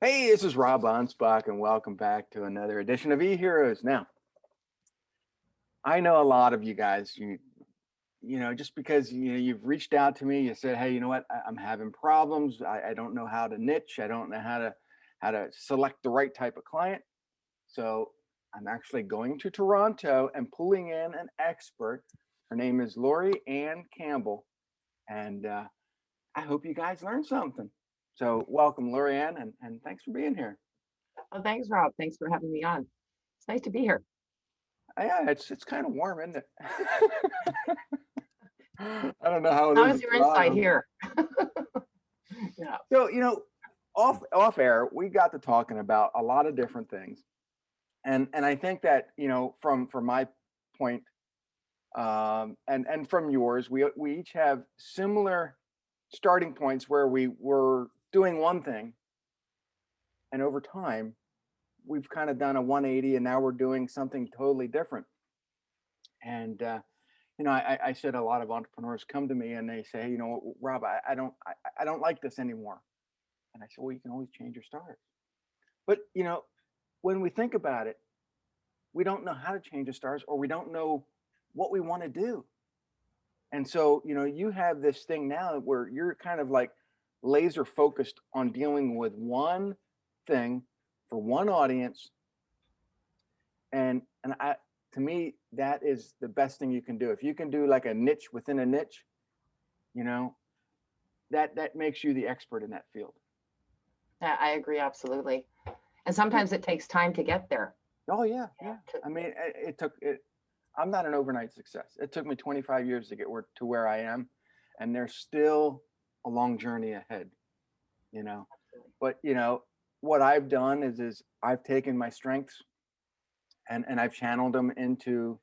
Hey, this is Rob Anspach, and welcome back to another edition of eHeroes. Now, I know a lot of you guys, just because you've reached out to me, you said, "Hey, you know what? I'm having problems. I don't know how to niche. I don't know how to select the right type of client." So I'm actually going to Toronto and pulling in an expert. Her name is LaurieAnn Campbell, and I hope you guys learned something. So welcome, LaurieAnn, and thanks for being here. Oh, thanks, Rob. Thanks for having me on. It's nice to be here. Yeah, it's kind of warm, isn't it? I don't know how it How is is in your inside Toronto. here? Yeah. So, off air, we got to talking about a lot of different things, and I think that from my point, and from yours, we each have similar starting points where we were doing one thing, and over time, we've kind of done a 180, and now we're doing something totally different. And I said a lot of entrepreneurs come to me and they say, hey, Rob, I don't like this anymore. And I said, well, you can always change your stars. But when we think about it, we don't know how to change the stars, or we don't know what we want to do. And so, you have this thing now where you're kind of like laser focused on dealing with one thing for one audience. And I to me, that is the best thing you can do. If you can do like a niche within a niche, you know, that makes you the expert in that field. I agree absolutely. And sometimes it takes time to get there. Oh yeah, Yeah. yeah. I mean, it took it. I'm not an overnight success. It took me 25 years to get to where I am, and there's still a long journey ahead. You know, Absolutely. but what I've done is I've taken my strengths and I've channeled them into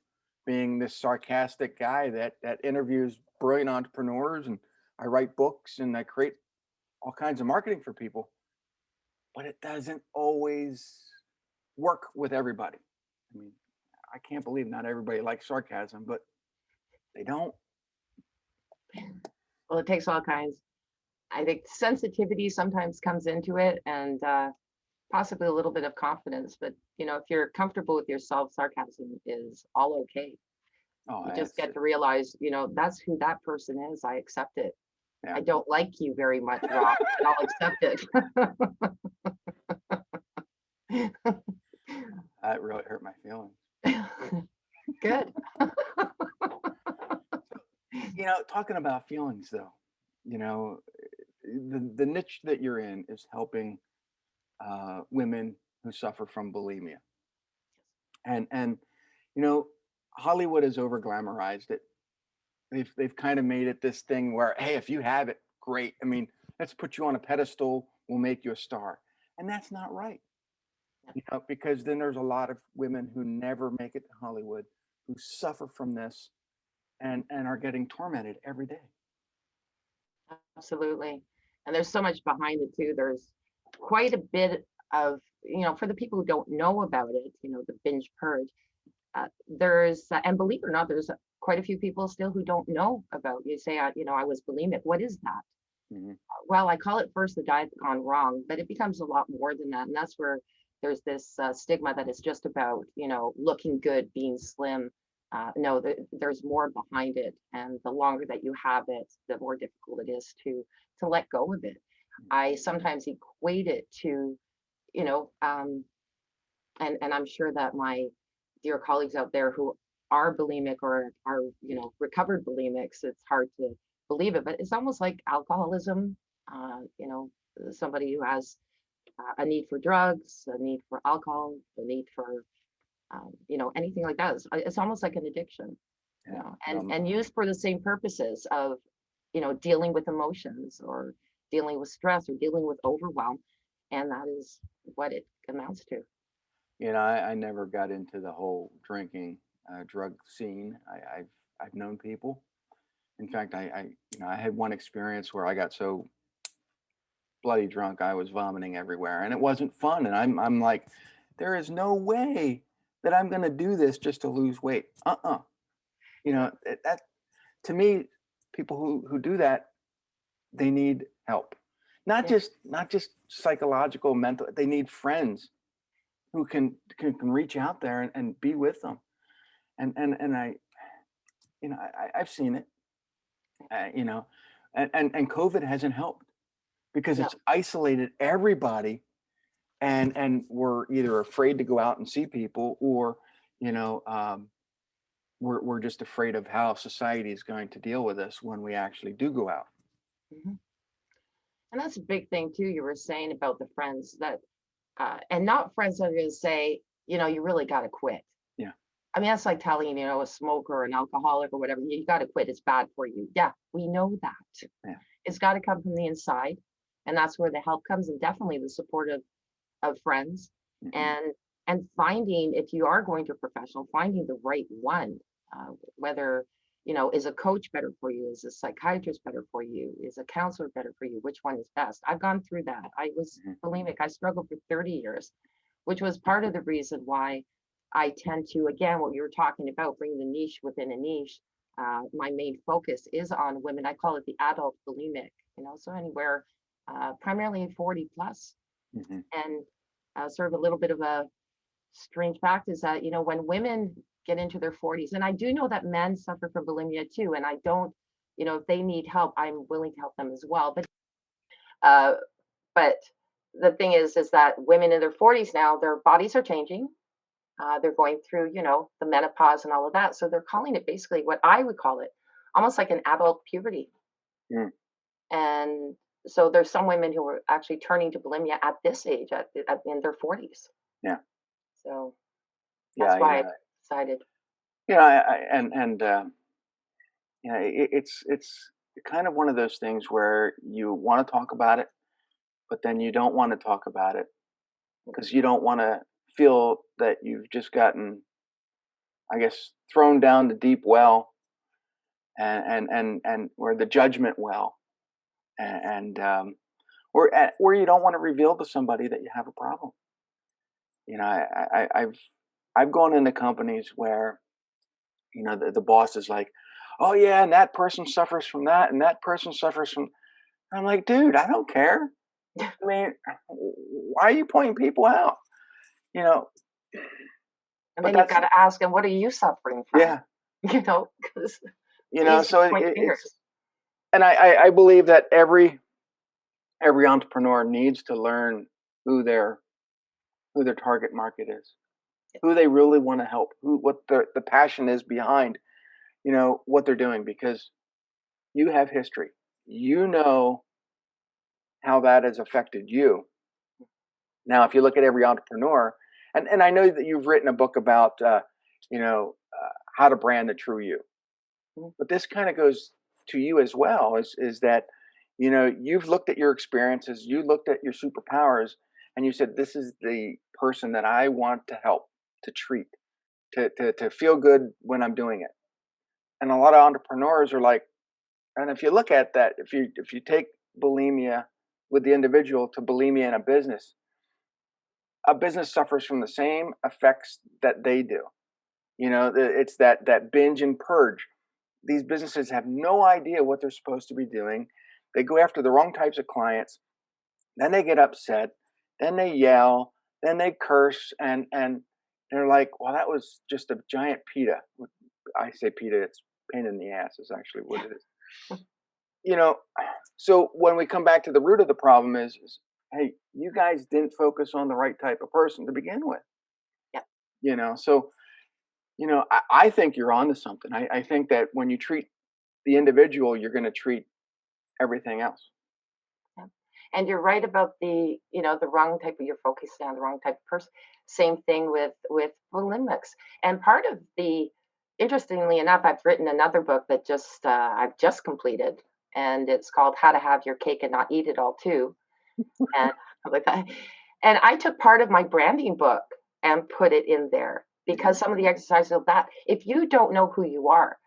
being this sarcastic guy that interviews brilliant entrepreneurs, and I write books and I create all kinds of marketing for people, but it doesn't always work with everybody. I mean, I can't believe not everybody likes sarcasm, but they don't. Well, it takes all kinds. I think sensitivity sometimes comes into it, and possibly a little bit of confidence. But if you're comfortable with yourself, sarcasm is all okay. Oh, You just that's get to realize, that's who that person is. I accept it. yeah, I don't like you very much, Rob, but I'll accept it. that really hurt my feelings. Good. Talking about feelings though, you know, the niche that you're in is helping women who suffer from bulimia, and you know, Hollywood has over glamorized it. They've kind of made it this thing where, hey, if you have it, great. I mean, let's put you on a pedestal. We'll make you a star, and that's not right. Because then there's a lot of women who never make it to Hollywood who suffer from this and are getting tormented every day. Absolutely. And there's so much behind it too. There's quite a bit of, for the people who don't know about it, the binge purge, and believe it or not, there's quite a few people still who don't know about, you say, I was bulimic. What is that? Mhm. Well, I call it first the diet gone wrong, but it becomes a lot more than that. And that's where there's this stigma that it's just about, looking good, being slim. No, there's more behind it. And the longer that you have it, the more difficult it is to let go of it. I sometimes equate it to, you know, um, and I'm sure that my dear colleagues out there who are bulimic or are, recovered bulimics, it's hard to believe it, but it's almost like alcoholism. Somebody who has a need for drugs, a need for alcohol, a need for, anything like that. It's almost like an addiction, Yeah. and used for the same purposes of, dealing with emotions or dealing with stress or dealing with overwhelm. And that is what it amounts to. I never got into the whole drinking drug scene. I've known people. In fact, I had one experience where I got so bloody drunk I was vomiting everywhere, and it wasn't fun. And I'm like, there is no way that I'm going to do this just to lose weight. That to me, people who do that, they need help, not Yeah. just psychological, mental, they need friends who can reach out there and be with them. And I, I've seen it, and COVID hasn't helped because No. it's isolated everybody, and we're either afraid to go out and see people, or, we're just afraid of how society is going to deal with us when we actually do go out. Mhm. And that's a big thing too. You were saying about the friends that, and not friends that are going to say, you really got to quit. Yeah. I mean, that's like telling, a smoker or an alcoholic or whatever, you got to quit. It's bad for you. Yeah, we know that. Yeah. It's got to come from the inside. And that's where the help comes, and definitely the support of friends. Mhm. And finding, if you are going to a professional, finding the right one, whether, is a coach better for you? Is a psychiatrist better for you? Is a counselor better for you? Which one is best? I've gone through that. I was Mhm. bulimic. I struggled for 30 years, which was part of the reason why I tend to, again, what you were talking about, bring the niche within a niche. My main focus is on women. I call it the adult bulimic, so anywhere, primarily 40 plus. Mhm. And sort of a little bit of a strange fact is that, when women get into their 40s, and I do know that men suffer from bulimia too, and I don't, if they need help, I'm willing to help them as well. Uh, but the thing is that women in their 40s now, their bodies are changing. They're going through, the menopause and all of that. So they're calling it basically what I would call it, almost like an adult puberty. Mm. And so there's some women who are actually turning to bulimia at this age, in their 40s. Yeah. So that's Yeah. why I decided. It's kind of one of those things where you want to talk about it, but then you don't want to talk about it because you don't want to feel that you've just gotten, I guess, thrown down the deep well, and or the judgment well, or you don't want to reveal to somebody that you have a problem. I've gone into companies where, the boss is like, oh yeah, and that person suffers from that, and that person suffers from. I'm like, dude, I don't care. I mean, why are you pointing people out? You know, And but then you've that's got to ask them, what are you suffering from? yeah, Because it's easy to So point it's, fingers. and I believe that every entrepreneur needs to learn who their target market is, who they really want to help, what the passion is behind, what they're doing, because you have history, how that has affected you. Now, if you look at every entrepreneur, and I know that you've written a book about, how to brand the true you, Mhm. but this kind of goes to you as well. Is that, you've looked at your experiences, you looked at your superpowers, and you said, this is the person that I want to help, to treat, to feel good when I'm doing it. And a lot of entrepreneurs are like, and if you look at that, if you take bulimia with the individual to bulimia in a business suffers from the same effects that they do. It's that binge and purge. These businesses have no idea what they're supposed to be doing. They go after the wrong types of clients. Then they get upset. Then they yell. Then they curse, and they're like, "Well, that was just a giant pita." I say pita. It's pain in the ass is actually what it is. You know, so when we come back to the root of the problem is, hey, you guys didn't focus on the right type of person to begin with. Yeah. So I think you're onto something. I think that when you treat the individual, you're going to treat everything else. Yeah. And you're right about the wrong type of, you're focusing on the wrong type of person. Same thing with bulimics. And part of the, interestingly enough, I've written another book that I've just completed, and it's called How to Have Your Cake and Not Eat It All Too. And like that. And I took part of my branding book and put it in there because some of the exercises of that, if you don't know who you are,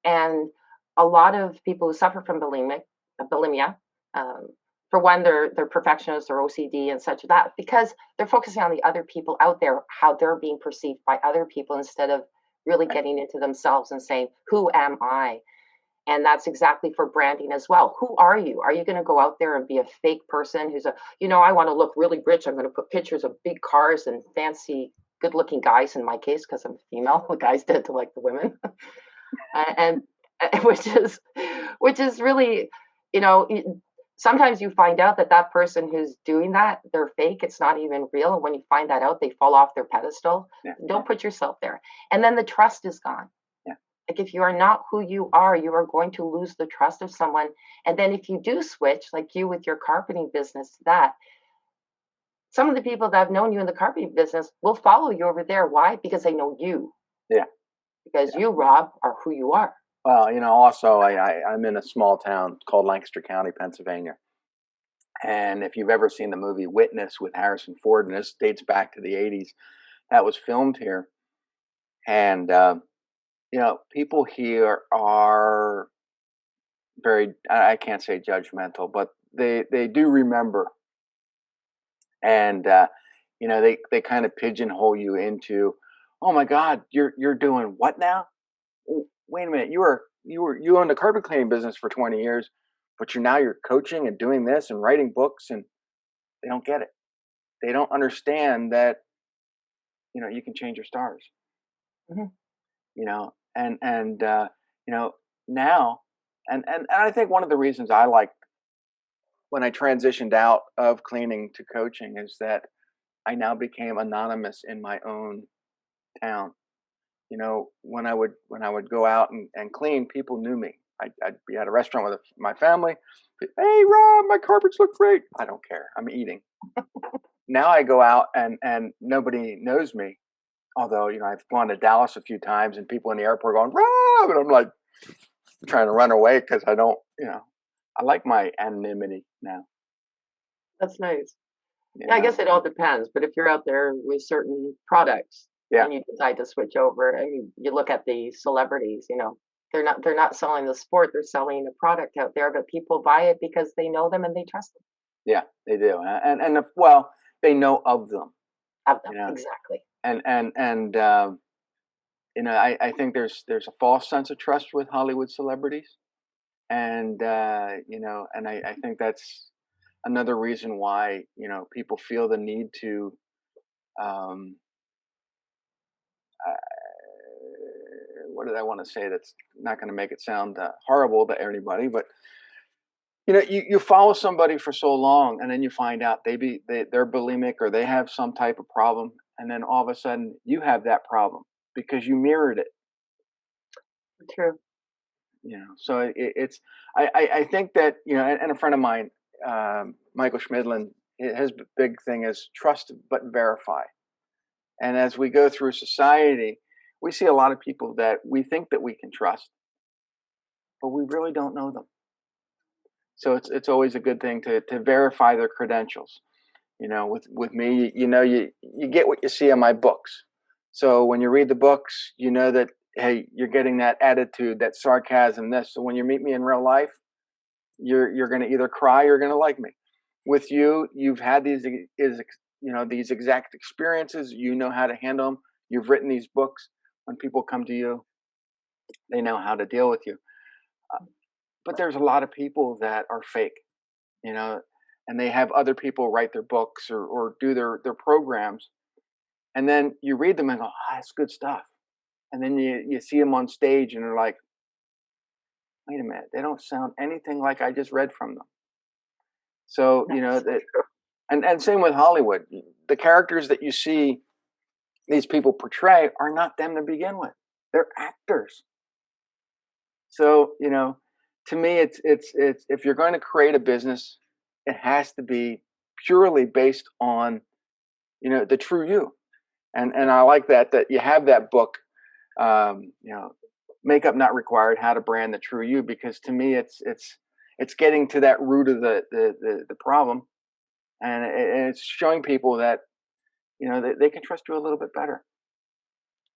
and a lot of people who suffer from bulimia, um, for one, they're perfectionists, they're OCD and such that, because they're focusing on the other people out there, how they're being perceived by other people instead of really Right. getting into themselves and saying, who am I? And that's exactly for branding as well. Who are you? Are you going to go out there and be a fake person who's I want to look really rich. I'm going to put pictures of big cars and fancy, good looking guys in my case, because I'm female. The guys tend to like the women. And which is really, you know, sometimes you find out that that person who's doing that, they're fake. It's not even real. And when you find that out, they fall off their pedestal. Yeah. Don't put yourself there. And then the trust is gone. Yeah. Like if you are not who you are going to lose the trust of someone. And then if you do switch, like you with your carpeting business, that some of the people that have known you in the carpeting business will follow you over there. Why? Because they know you. Yeah. Because you, Rob, are who you are. Well, also I'm in a small town called Lancaster County, Pennsylvania. And if you've ever seen the movie Witness with Harrison Ford, and this dates back to the 80s, that was filmed here. And, people here are very, I can't say judgmental, but they do remember. And, they kind of pigeonhole you into, oh my God, you're doing what now? Wait a minute, you owned a carpet cleaning business for 20 years, but you're coaching and doing this and writing books, and they don't get it. They don't understand that, you can change your stars. Mm-hmm. Now, and I think one of the reasons I liked when I transitioned out of cleaning to coaching is that I now became anonymous in my own town. When I would go out and clean, people knew me. I'd be at a restaurant with my family. Hey, Rob, my carpets look great. I don't care. I'm eating. Now I go out and nobody knows me. Although, I've gone to Dallas a few times and people in the airport going, Rob, and I'm like trying to run away because I don't, I like my anonymity now. That's nice. Yeah, I guess it all depends. But if you're out there with certain products, and you decide to switch over, I mean, you look at the celebrities, they're not selling the sport, they're selling the product out there, but people buy it because they know them and they trust them. Yeah, they do. They know of them. Of them, exactly. I think there's a false sense of trust with Hollywood celebrities. And, and I think that's another reason why, people feel the need to, what did I want to say that's not going to make it sound horrible to anybody, but you follow somebody for so long and then you find out they're bulimic or they have some type of problem, and then all of a sudden you have that problem because you mirrored it. True. So I think that, and a friend of mine, Michael Schmidlin, his big thing is trust but verify. And as we go through society, we see a lot of people that we think that we can trust, but we really don't know them. So it's always a good thing to verify their credentials. With me, you get what you see in my books. So when you read the books, you know that, hey, you're getting that attitude, that sarcasm, this. So when you meet me in real life, you're going to either cry or you're going to like me. With you, you've had these exact experiences. You know how to handle them. You've written these books. When people come to you, they know how to deal with you. But there's a lot of people that are fake, and they have other people write their books or do their programs. And then you read them and go, that's good stuff. And then you see them on stage and they're like, wait a minute, they don't sound anything like I just read from them. So, and same with Hollywood. The characters that you see these people portray are not them to begin with. They're actors. So, to me, it's if you're going to create a business, it has to be purely based on, the true you. And I like that you have that book, Makeup Not Required, How to Brand the True You, because to me, it's getting to that root of the problem. And it's showing people that, they can trust you a little bit better.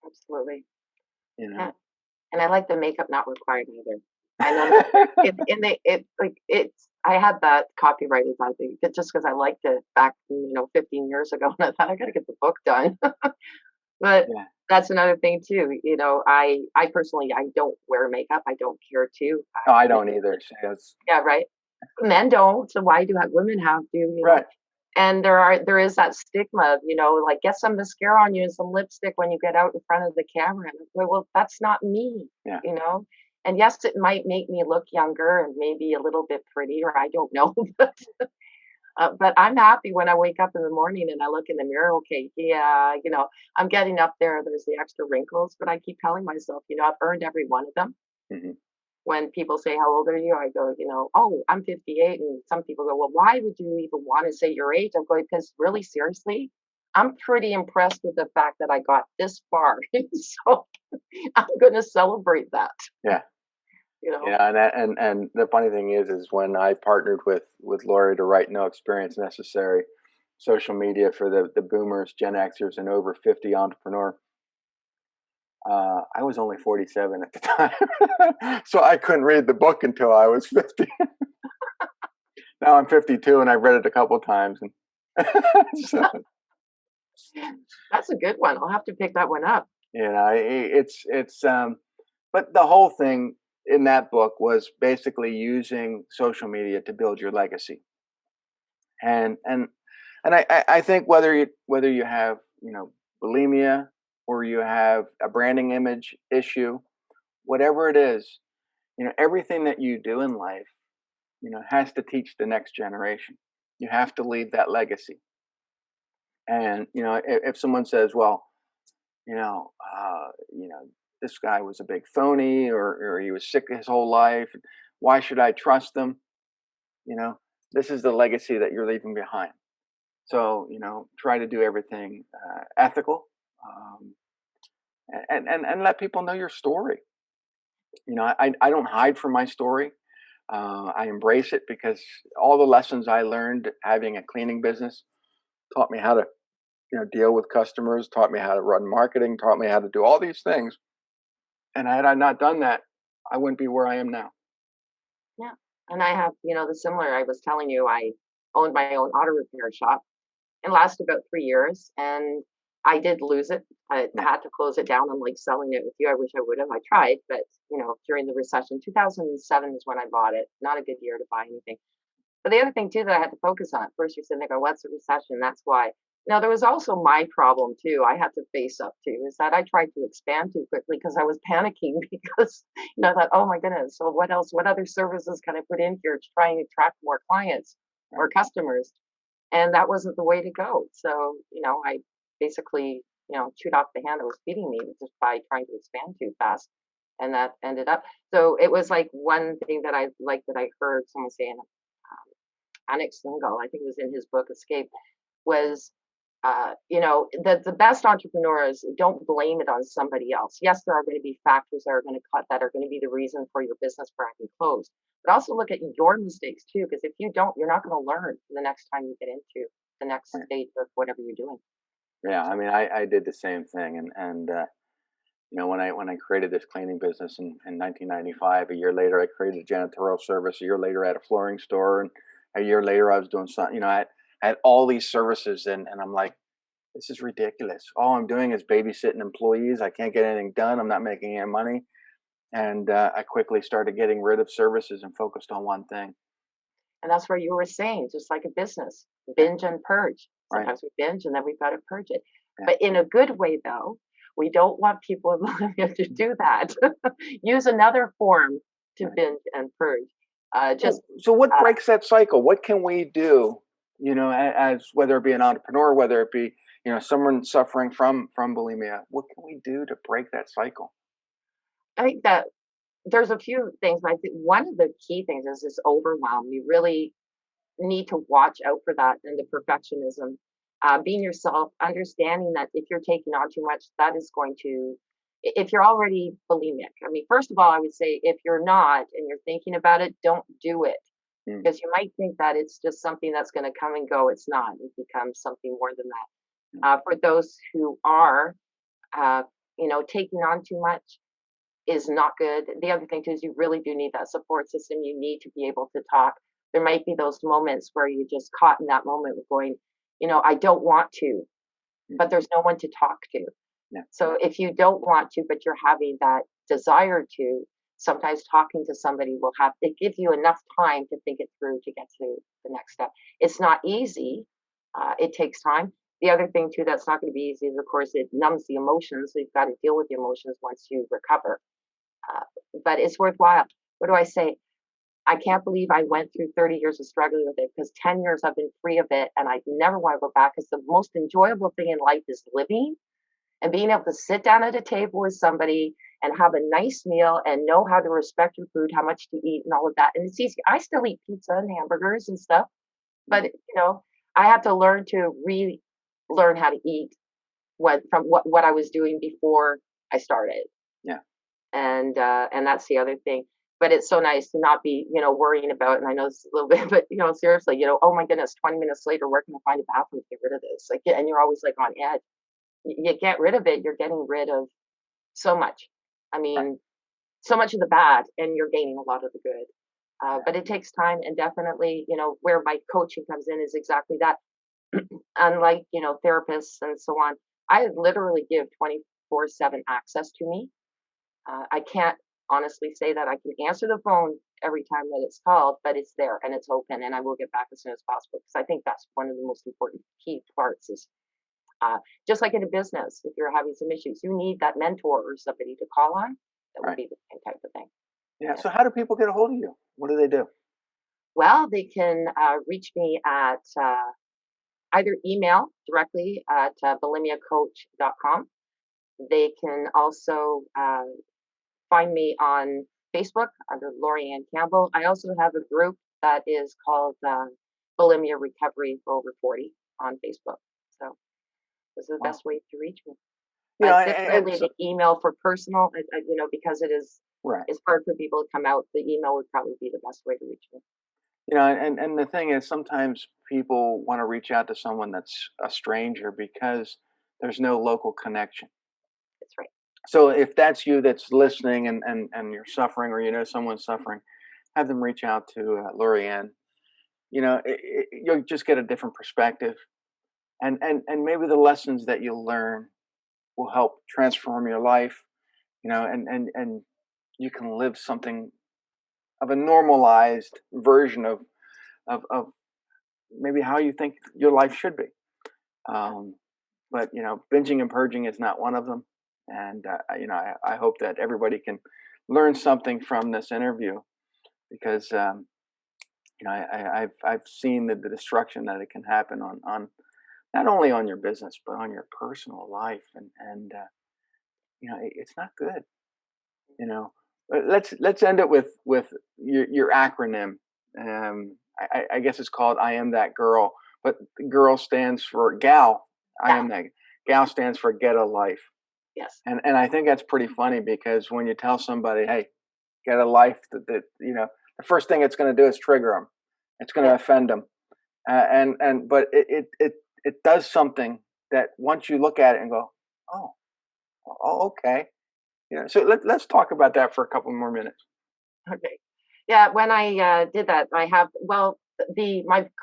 Absolutely. And I like the makeup not required either. I know I had that copyrighted, I think, just because I liked it back, 15 years ago, and I thought I got to get the book done. But That's another thing too. I personally, I don't wear makeup. I don't care to. No, I don't either. See, that's Yeah, right. Men don't, so why do women have to? right. And there is that stigma of, like get some mascara on you and some lipstick when you get out in front of the camera. And I'm like, well, that's not me, Yeah. you know. And yes, it might make me look younger and maybe a little bit prettier. I don't know, but I'm happy when I wake up in the morning and I look in the mirror. Okay, yeah, I'm getting up there. There's the extra wrinkles, but I keep telling myself, I've earned every one of them. Hmm. When people say, "How old are you?" I go, "Oh, I'm 58." And some people go, "Well, why would you even want to say your age?" I'm going, because really, seriously, I'm pretty impressed with the fact that I got this far. So I'm going to celebrate that, Yeah. you know? Yeah, and the funny thing is when I partnered with Laurie to write No Experience Necessary, social media for the boomers, Gen Xers, and over 50 entrepreneur. I was only 47 at the time, so I couldn't read the book until I was 50. Now I'm 52, and I've read it a couple times, and so, That's a good one. I'll have to pick that one up. it's but the whole thing in that book was basically using social media to build your legacy. And I think whether you have bulimia, or you have a branding image issue, whatever it is, everything that you do in life, has to teach the next generation. You have to leave that legacy. And if someone says, well, this guy was a big phony, or he was sick his whole life, why should I trust them? You know, this is the legacy that you're leaving behind. So, try to do everything ethical, um, and let people know your story. I don't hide from my story. I embrace it, because all the lessons I learned having a cleaning business taught me how to, deal with customers, taught me how to run marketing, taught me how to do all these things. And had I not done that, I wouldn't be where I am now. Yeah. And I have, the similar, I was telling you, I owned my own auto repair shop and lasted about 3 years. And I did lose it. I Yeah. had to close it down. I'm like selling it with you. I wish I would have. I tried, but during the recession, 2007 is when I bought it. Not a good year to buy anything. But the other thing too that I had to focus on, at first you're sitting there going, what's a recession? That's why. Now there was also my problem too. I had to face up to is that I tried to expand too quickly because I was panicking because I thought, oh my goodness, so what else? What other services can I put in here to try and attract more clients Right. or customers? And that wasn't the way to go. So, I basically, chewed off the hand that was feeding me just by trying to expand too fast. And that ended up. So it was like one thing that I like that I heard someone saying, Onyx Singal, I think it was in his book Escape, was the best entrepreneurs don't blame it on somebody else. Yes, there are going to be factors that are going to cut that are going to be the reason for your business being closed. But also look at your mistakes too, because if you don't, you're not going to learn the next time you get into the next Right. stage of whatever you're doing. Yeah, I mean, I did the same thing, and when I created this cleaning business in 1995, a year later I created a janitorial service. A year later I had a flooring store, and a year later I was doing something. I had all these services, and I'm like, this is ridiculous. All I'm doing is babysitting employees. I can't get anything done. I'm not making any money. And I quickly started getting rid of services and focused on one thing. And that's where you were saying, just like a business, Yeah. binge and purge. Right. Sometimes we binge and then we've got to purge it. Yeah. But in a good way, though, we don't want people to do that. Use another form to Right. binge and purge. So, Just so what uh, breaks that cycle? What can we do? As whether it be an entrepreneur, whether it be someone suffering from bulimia, what can we do to break that cycle? I think that there's a few things. I think one of the key things is this overwhelm. You really need to watch out for that and the perfectionism. Being yourself, understanding that if you're taking on too much, that is going to, if you're already bulimic, I mean, first of all, I would say if you're not and you're thinking about it, don't do it Mm. because you might think that it's just something that's going to come and go. It's not, it becomes something more than Mm. that. For those who are, uh, taking on too much, is not good. The other thing too is you really do need that support system. You need to be able to talk. There might be those moments where you're just caught in that moment of going, I don't want to, Mm. but there's no one to talk to. So if you don't want to, but you're having that desire to, sometimes talking to somebody will have, it give you enough time to think it through to get to the next step. It's not easy. It takes time. The other thing too that's not going to be easy is, of course, it numbs the emotions. So you've got to deal with the emotions once you recover. But it's worthwhile. What do I say? I can't believe I went through 30 years of struggling with it, because 10 years I've been free of it, and I never want to go back, because the most enjoyable thing in life is living and being able to sit down at a table with somebody and have a nice meal and know how to respect your food, how much to eat and all of that. And it's easy. I still eat pizza and hamburgers and stuff, but I have to learn to relearn how to eat from what I was doing before I started. Yeah. And that's the other thing. But it's so nice to not be, worrying about, and I know this is a little bit, but seriously, oh my goodness, 20 minutes later, where can I find a bathroom to get rid of this? Like, and you're always like on edge. You get rid of it, you're getting rid of so much. I mean, so much of the bad, and you're gaining a lot of the good. But it takes time, and definitely, where my coaching comes in is exactly that. Unlike, therapists and so on, I literally give 24/7 access to me. I can't honestly say that I can answer the phone every time that it's called, but it's there and it's open, and I will get back as soon as possible, because I think that's one of the most important key parts is just like in a business, if you're having some issues, you need that mentor or somebody to call on. That would be the same type of thing. Yeah. So how do people get a hold of you? What do they do? Well, they can reach me at either email directly at bulimiacoach.com. They can also find me on Facebook under LaurieAnn Campbell. I also have a group that is called Bulimia Recovery for Over 40 on Facebook. So this is the best way to reach me. But definitely the email for personal, because it is it's hard for people to come out. The email would probably be the best way to reach me. And the thing is, sometimes people want to reach out to someone that's a stranger because there's no local connection. That's right. So if that's you that's listening and you're suffering, or someone's suffering, have them reach out to LaurieAnn. You'll just get a different perspective, and maybe the lessons that you'll learn will help transform your life. And you can live something of a normalized version of maybe how you think your life should be. But binging and purging is not one of them. And I hope that everybody can learn something from this interview, because I've seen the destruction that it can happen on not only on your business but on your personal life, and it's not good. Let's end it with your acronym. I guess it's called I Am That Girl, but the girl stands for gal. I am that gal stands for get a life. Yes. And I think that's pretty funny, because when you tell somebody, hey, get a life, that the first thing it's going to do is trigger them. It's going to offend them. But it does something that once you look at it and go, oh, okay. So let's talk about that for a couple more minutes. Okay. Yeah, when I did that, I have my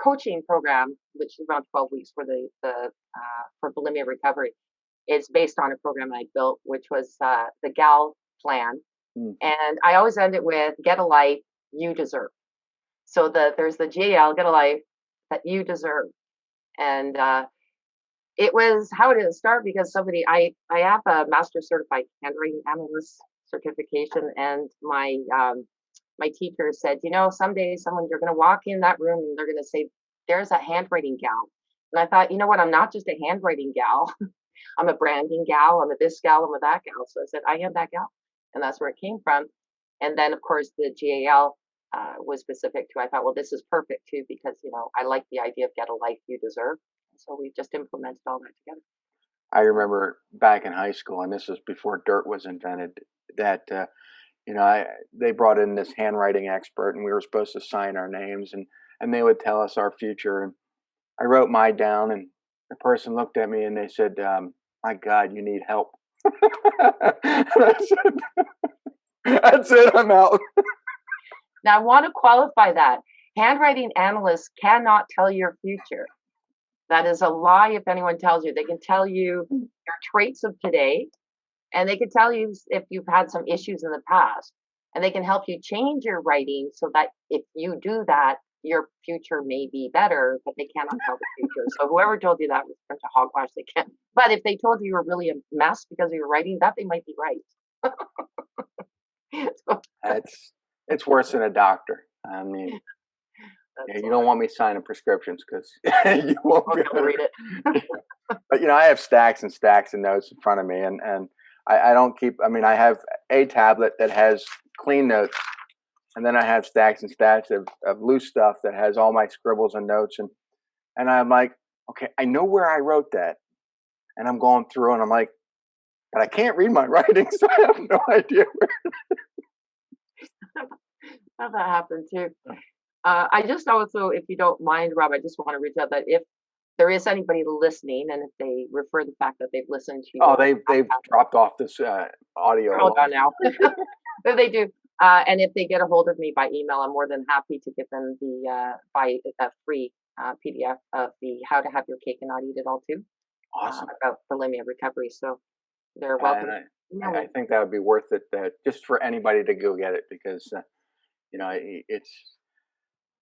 coaching program, which is around 12 weeks for for bulimia recovery, is based on a program I built, which was the GAL plan, and I always end it with "Get a life you deserve." So there's the GAL, get a life that you deserve, and it was how did it start? Because I have a master certified handwriting analyst certification, and my teacher said, someday you're going to walk in that room and they're going to say, there's a handwriting gal. And I thought, you know what? I'm not just a handwriting gal. I'm a branding gal. I'm a this gal. I'm a that gal. So I said, I am that gal. And that's where it came from. And then, of course, the GAL was specific to, I thought, well, this is perfect too, because, I like the idea of get a life you deserve. And so we just implemented all that together. I remember back in high school, and this was before dirt was invented, that they brought in this handwriting expert, and we were supposed to sign our names, and they would tell us our future. And I wrote mine down, and the person looked at me and they said, my God, you need help. And I said, that's it, I'm out. Now I want to qualify that. Handwriting analysts cannot tell your future. That is a lie if anyone tells you. They can tell you your traits of today, and they can tell you if you've had some issues in the past, and they can help you change your writing so that if you do that, your future may be better, but they cannot tell the future. So whoever told you that was a bunch of hogwash. They can't. But if they told you you were really a mess because of your writing, that they might be right. So It's worse than a doctor. I mean, yeah, that's you don't want me signing prescriptions because you won't I'll be be able able to to read it. But I have stacks and stacks of notes in front of me, and I don't keep. I mean, I have a tablet that has clean notes, and then I have stacks and stacks of loose stuff that has all my scribbles and notes, and I'm like, okay, I know where I wrote that, and I'm going through, and I'm like, but I can't read my writing, so I have no idea where. How that happened too. I just also, if you don't mind, Rob, I just want to reach out that if there is anybody listening, and if they refer the fact that they've listened to Oh, your they've dropped off this audio. they're all gone now. But they do. And if they get a hold of me by email, I'm more than happy to give them the by a free PDF of the How to Have Your Cake and Not Eat It All too, Awesome. about bulimia recovery. So they're welcome. And Email I me. think that would be worth it just for anybody to go get it because it's.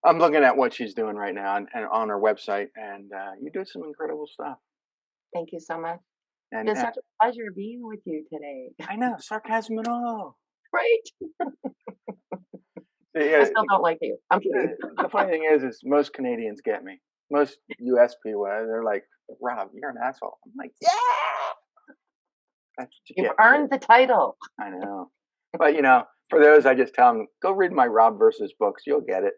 I'm looking at what she's doing right now and on her website, and you do some incredible stuff. Thank you so much. And It's such a pleasure being with you today. I know sarcasm and all. Right. I Yeah, still don't like you. I'm kidding. the funny thing is most Canadians get me. Most U.S. people, they're like, "Rob, you're an asshole." I'm like, "Yeah, that's what you You've get." earned the title. I know, but for those, I just tell them, go read my Rob versus books. You'll get it.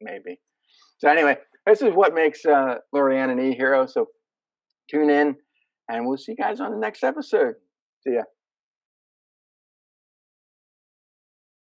Maybe. So anyway, this is what makes LaurieAnn an e-hero. So tune in, and we'll see you guys on the next episode. See ya.